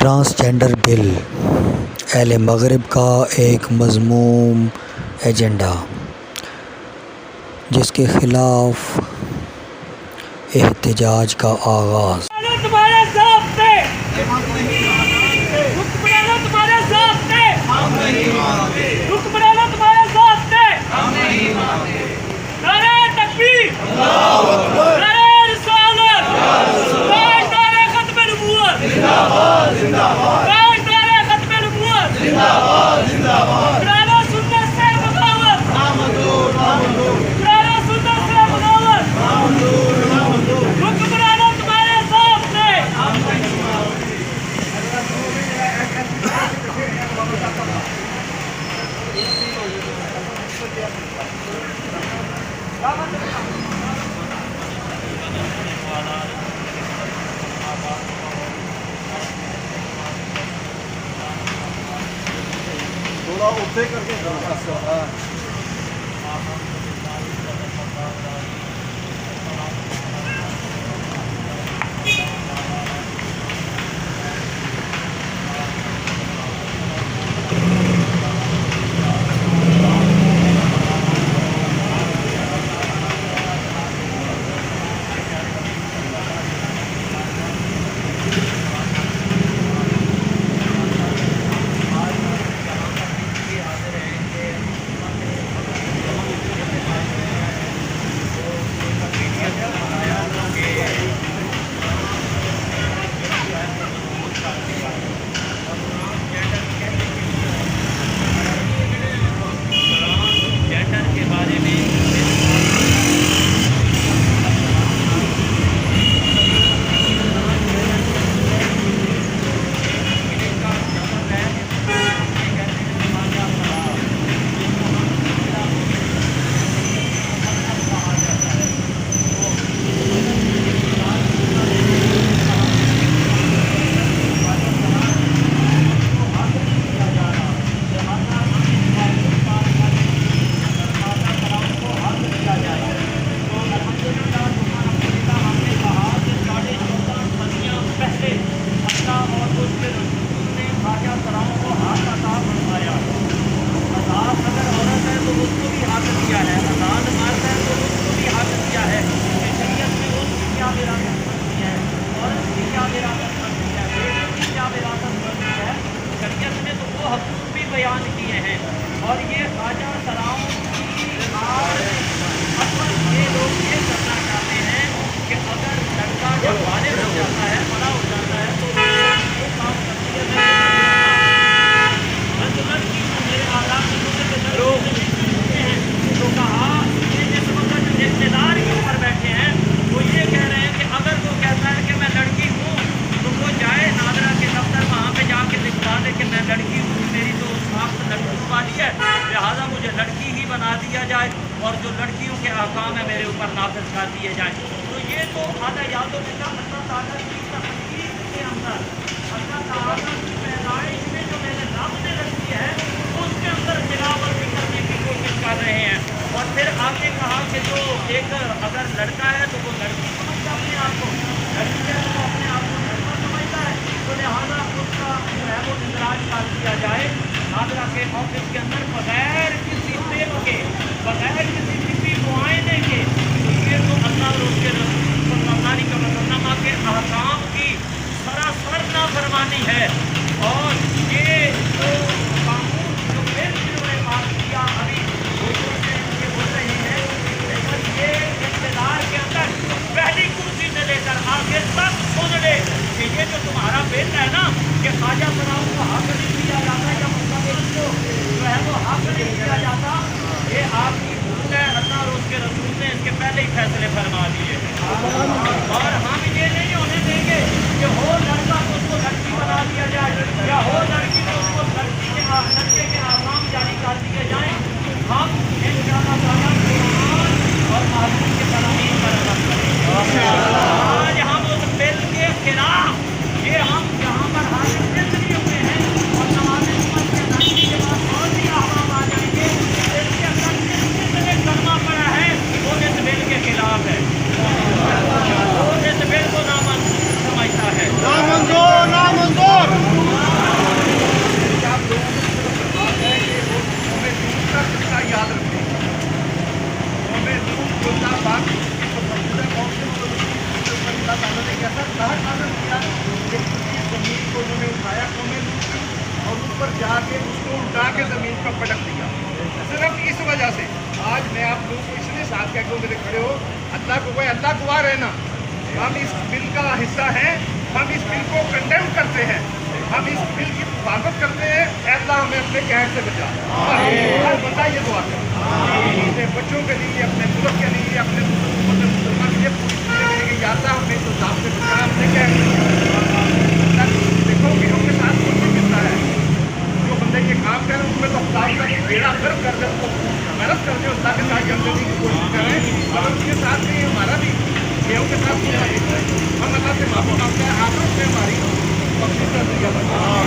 Transgender بل اہل مغرب کا ایک مذموم ایجنڈا، جس کے خلاف احتجاج کا آغاز۔ لہٰذا مجھے لڑکی ہی بنا دیا جائے اور جو لڑکیوں کے احکام ہیں میرے اوپر نافذ کر دیے جائیں۔ تو یہ تو آدھا یاد و اللہ تعالیٰ کی تخلیق کے اندر، اللہ تعالیٰ کی پیدائش میں جو میرے رب نے رکھی ہے اس کے اندر خلاف ورزی کرنے کی کوشش کر رہے ہیں۔ اور پھر آگے کہا کہ جو ایک اگر لڑکا ہے تو وہ لڑکی سمجھتا اپنے آپ کو، لڑکی ہے تو اپنے آپ کو لڑکا سمجھتا ہے، تو لہٰذا اس کا جو ہے وہ اندراج کر دیا جائے ناظرہ کے آفس کے اندر بغیر کسی ٹیپ کے، بغیر کسی طبی معائنے کے۔ یہ تو اللہ اور اس کے رسول صلی اللہ علیہ وسلم کے احکام کی سراسر نافرمانی ہے۔ اور یہ جو قانون جو بل انہوں نے پاس کیا ابھی دوسروں سے یہ بول رہی ہے، لیکن یہ اقتدار کے اندر پہلی کرسی سے لے کر آگے تک سن لے کہ یہ جو تمہارا بل ہے نا کہ خواجہ سراؤں کو حق نہیں دیا جاتا یا جو ہے وہ حق نہیں دیا جاتا، یہ آپ کی بھول ہے۔ اللہ اور اس کے رسول نے اس کے پہلے ہی فیصلے فرما دیے اور ہم یہ نہیں ہونے دیں گے کہ ہو لڑکا تو اس کو لڑکی بنا دیا جائے یا ہو لڑکی تو اس کو لڑکے کے احکام جاری کر دیے جائیں۔ ہم انشاءاللہ تعالیٰ قرآن اور معصوم کے تلامین پر عمل کریں گے۔ آج ہم اس بل کے خلاف یہ ہم جہاں پر حاضر نہیں ہوئے ہیں اور نماز کے بعد اور بھی احکام آ جائیں گے، اس کے اندر جس نے کلمہ پڑا ہے وہ اس بل کے خلاف ہے۔ پر جا کے اس کو اٹھا کے زمین پر پٹک دیا. صرف اس وجہ سے آج میں آپ لوگوں کو اس لیے ساتھ کہہ کے میرے کھڑے ہو, اللہ کو کوئی اللہ گواہ رہنا, ہم اس بل کا حصہ ہیں, ہم اس بل کو کنڈیم کرتے ہیں, ہم اس بل کی حفاظت کرتے ہیں. اے اللہ ہمیں اپنے قہر سے بچا. ہر بندہ یہ دعا کرے اپنے بچوں کے لیے, اپنے ملک کے لیے, اپنے مسلمان کے لیے, پوری دنیا کے لیے, یا اللہ ہمیں تو ذات سے بچا, اپنے قہر سے بچا. دیکھو کہ ہم کے ساتھ کون نہیں ملتا ہے, جو بندے یہ کام کریں ان میں تو ہفتہ کا بیڑا گرم کر دیں, اس کو محنت کر دیں, اللہ کے ساتھ جلدی کی کوشش کریں, اور اس کے ساتھ بھی ہمارا بھی یہ ان کے ساتھ ہم اللہ سے معافی مانگتے ہیں, آخرت میں ہماری بخشش کا ذریعہ بنا.